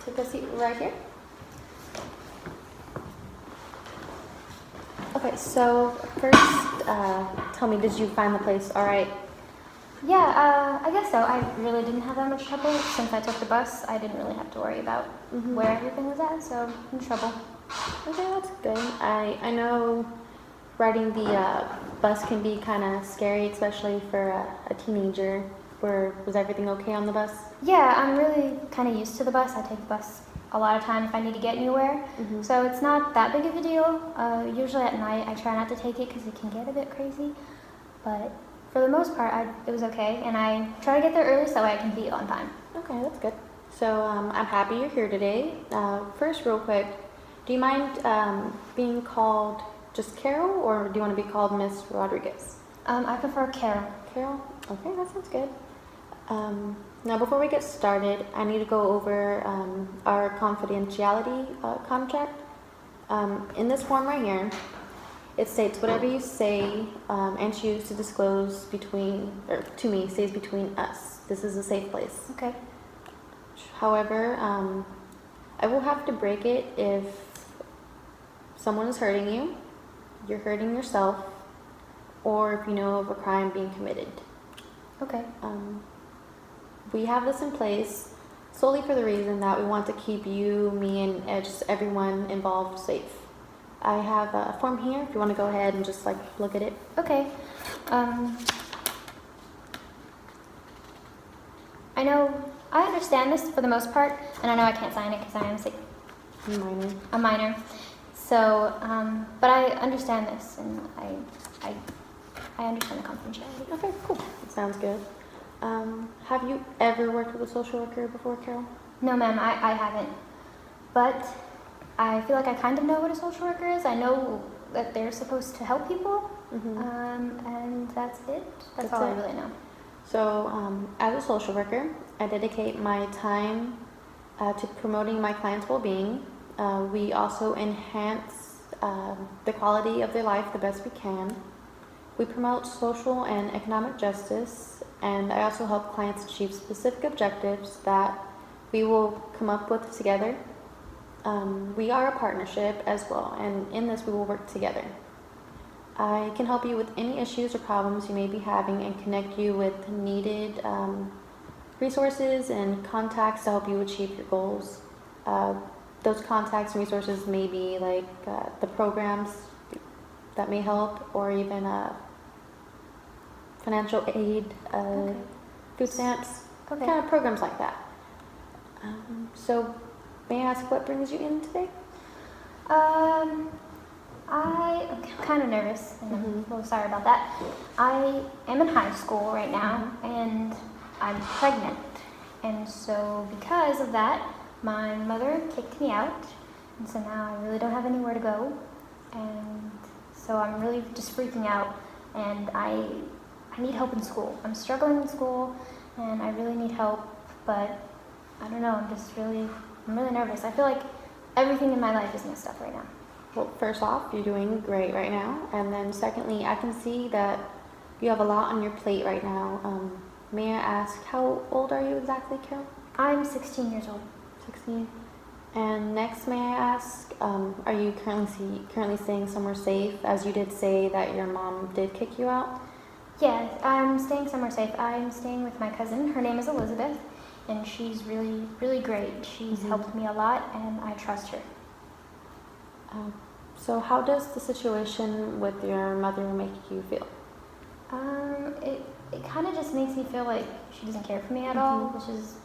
take a seat right here. Okay, so first, tell me, did you find the place all right? Yeah, I guess so. I really didn't have that much trouble. Since I took the bus, I didn't really have to worry about where everything was at, so no trouble. Okay, that's good. I know riding the bus can be kind of scary, especially for a teenager. Was everything okay on the bus? Yeah, I'm really kind of used to the bus. I take the bus a lot of time if I need to get anywhere, so it's not that big of a deal. Usually at night, I try not to take it because it can get a bit crazy, but for the most part, it was okay, and I try to get there early so I can be on time. Okay, that's good. So I'm happy you're here today. First, real quick, do you mind being called just Carol, or do you want to be called Miss Rodriguez? I prefer Carol. Carol? Okay, that sounds good. Now, before we get started, I need to go over our confidentiality contract. In this form right here, it states whatever you say and choose to disclose to me stays between us. This is a safe place. Okay. However, I will have to break it if someone is hurting you, you're hurting yourself, or if you know of a crime being committed. Okay. We have this in place solely for the reason that we want to keep you, me, and just everyone involved safe. I have a form here if you want to go ahead and just look at it. Okay. I understand this for the most part, and I know I can't sign it because I am a minor. So, but I understand this, and I understand the confidentiality. Okay, cool. That sounds good. Have you ever worked with a social worker before, Carol? No, ma'am, I haven't. But I feel like I kind of know what a social worker is. I know that they're supposed to help people, and that's it. That's all I really know. So, as a social worker, I dedicate my time to promoting my clients' well-being. We also enhance the quality of their life the best we can. We promote social and economic justice, and I also help clients achieve specific objectives that we will come up with together. We are a partnership as well, and in this we will work together. I can help you with any issues or problems you may be having and connect you with needed resources and contacts to help you achieve your goals. Those contacts and resources may be the programs that may help, or even financial aid, food stamps, kind of programs like that. So, may I ask what brings you in today? I'm kind of nervous, and I'm a little sorry about that. I am in high school right now, and I'm pregnant. And so because of that, my mother kicked me out, and so now I really don't have anywhere to go. And so I'm really just freaking out, and I need help in school. I'm struggling in school, and I really need help, but I don't know, I'm really nervous. I feel like everything in my life is messed up right now. Well, first off, you're doing great right now. And then secondly, I can see that you have a lot on your plate right now. May I ask, how old are you exactly, Carol? I'm 16 years old. 16. And next, may I ask, are you currently staying somewhere safe, as you did say that your mom did kick you out? Yeah, I'm staying somewhere safe. I'm staying with my cousin. Her name is Elizabeth, and she's really, really great. She's helped me a lot, and I trust her. So how does the situation with your mother make you feel? It kind of just makes me feel like she doesn't care for me at all, which is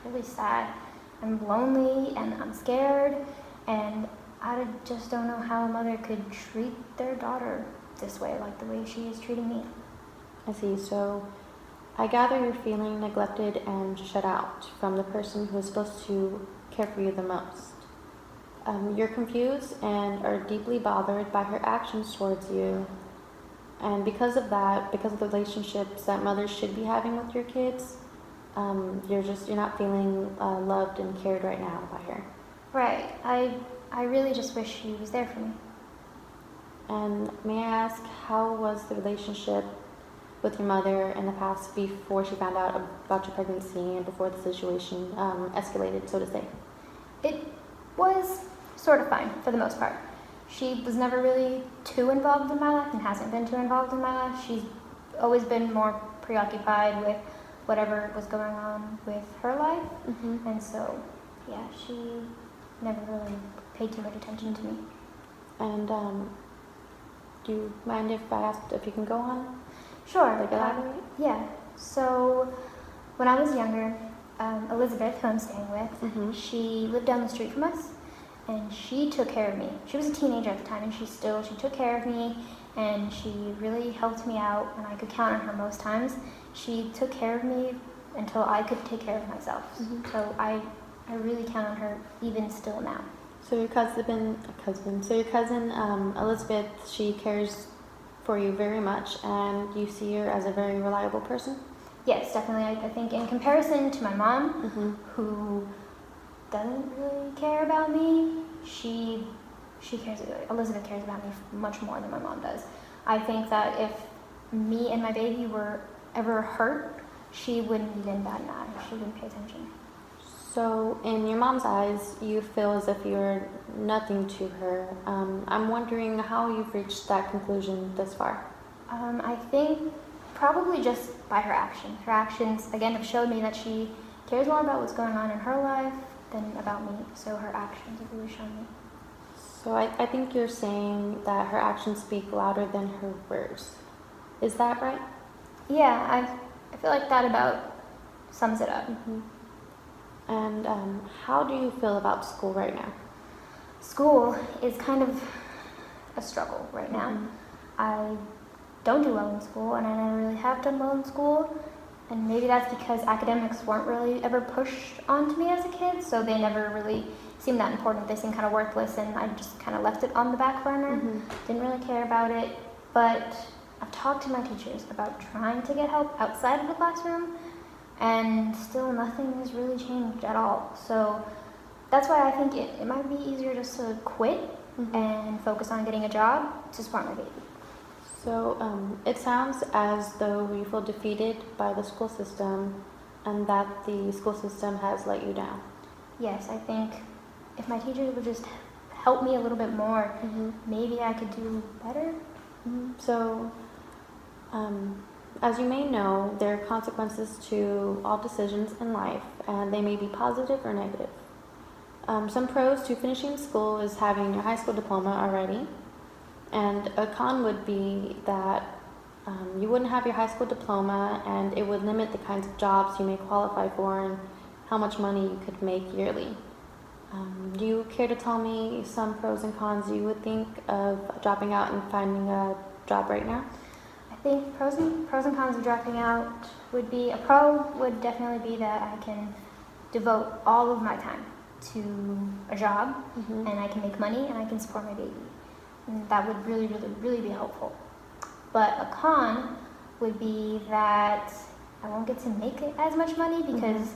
really sad. I'm lonely and I'm scared, and I just don't know how a mother could treat their daughter this way, like the way she is treating me. I see. So I gather you're feeling neglected and shut out from the person who is supposed to care for you the most. You're confused and are deeply bothered by her actions towards you. And because of that, because of the relationships that mothers should be having with your kids, you're not feeling loved and cared right now by her. Right. I really just wish she was there for me. And may I ask, how was the relationship with your mother in the past before she found out about your pregnancy and before the situation escalated, so to say? It was sort of fine for the most part. She was never really too involved in my life and hasn't been too involved in my life. She's always been more preoccupied with whatever was going on with her life. Mm-hmm. And so, yeah, she never really paid too much attention to me. And do you mind if I asked if you can go on? Sure. Like elaborate? Yeah. So, when I was younger, Elizabeth, who I'm staying with, Mm-hmm. she lived down the street from us, and she took care of me. She was a teenager at the time, and she took care of me, and she really helped me out, and I could count on her most times. She took care of me until I could take care of myself. Mm-hmm. So I really count on her even still now. So your cousin Elizabeth, she cares for you very much, and you see her as a very reliable person. Yes, definitely. I think in comparison to my mom, Mm-hmm. who doesn't really care about me, Elizabeth cares about me much more than my mom does. I think that if me and my baby were ever hurt, she wouldn't even bat an eye. She wouldn't pay attention. So, in your mom's eyes, you feel as if you're nothing to her. I'm wondering how you've reached that conclusion this far. I think probably just by her actions. Her actions, again, have showed me that she cares more about what's going on in her life than about me. So her actions have really shown me. So, I think you're saying that her actions speak louder than her words. Is that right? Yeah, I feel like that about sums it up. Mm-hmm. And how do you feel about school right now? School is kind of a struggle right now. Mm-hmm. I don't do well in school, and I never really have done well in school. And maybe that's because academics weren't really ever pushed onto me as a kid, so they never really seemed that important. They seemed kind of worthless, and I just kind of left it on the back burner. Mm-hmm. Didn't really care about it. But I've talked to my teachers about trying to get help outside of the classroom, and still nothing has really changed at all. So that's why I think it might be easier just to quit Mm-hmm. and focus on getting a job to support my baby. So it sounds as though you feel defeated by the school system and that the school system has let you down. Yes, I think if my teachers would just help me a little bit more, Mm-hmm. maybe I could do better. Mm-hmm. So, as you may know, there are consequences to all decisions in life, and they may be positive or negative. Some pros to finishing school is having your high school diploma already, and a con would be that you wouldn't have your high school diploma, and it would limit the kinds of jobs you may qualify for and how much money you could make yearly. Do you care to tell me some pros and cons you would think of dropping out and finding a job right now? I think pros and cons of dropping out would be, a pro would definitely be that I can devote all of my time to a job, Mm-hmm. and I can make money and I can support my baby. And that would really, really, really be helpful. But a con would be that I won't get to make as much money because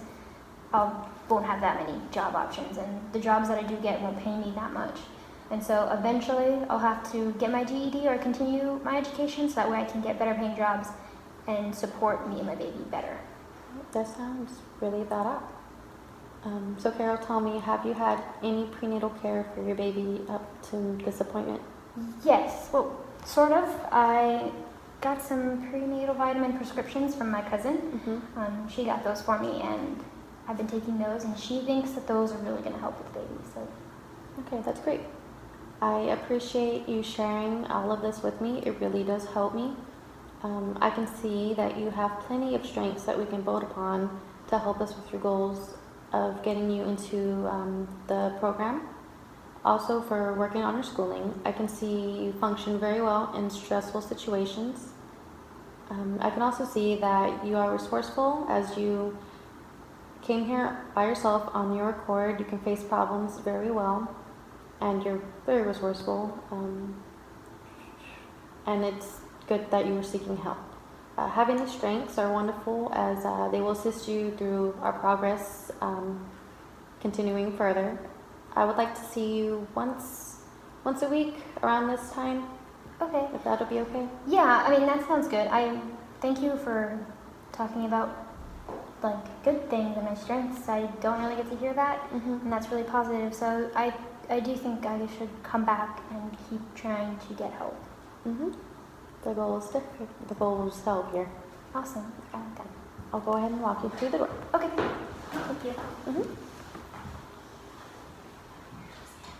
I won't have that many job options, and the jobs that I do get won't pay me that much. And so eventually I'll have to get my GED or continue my education so that way I can get better paying jobs and support me and my baby better. That sounds really thought out. So Carol, tell me, have you had any prenatal care for your baby up to this appointment? Yes, well, sort of. I got some prenatal vitamin prescriptions from my cousin. Mm-hmm. She got those for me, and I've been taking those, and she thinks that those are really going to help with the baby. So, Okay, that's great. I appreciate you sharing all of this with me. It really does help me. I can see that you have plenty of strengths that we can build upon to help us with your goals of getting you into the program. Also, for working on your schooling, I can see you function very well in stressful situations. I can also see that you are resourceful as you came here by yourself on your accord. You can face problems very well, and you're very resourceful. And it's good that you are seeking help. Having these strengths are wonderful as they will assist you through our progress continuing further. I would like to see you once a week around this time, okay. if that'll be okay. Yeah, I mean, that sounds good. I thank you for talking about like good things and my strengths. I don't really get to hear that, and that's really positive. So I do think I should come back and keep trying to get help. The goal is different. The goal is help here. Awesome. I like that. I'll go ahead and walk you through the door. Okay. Thank you.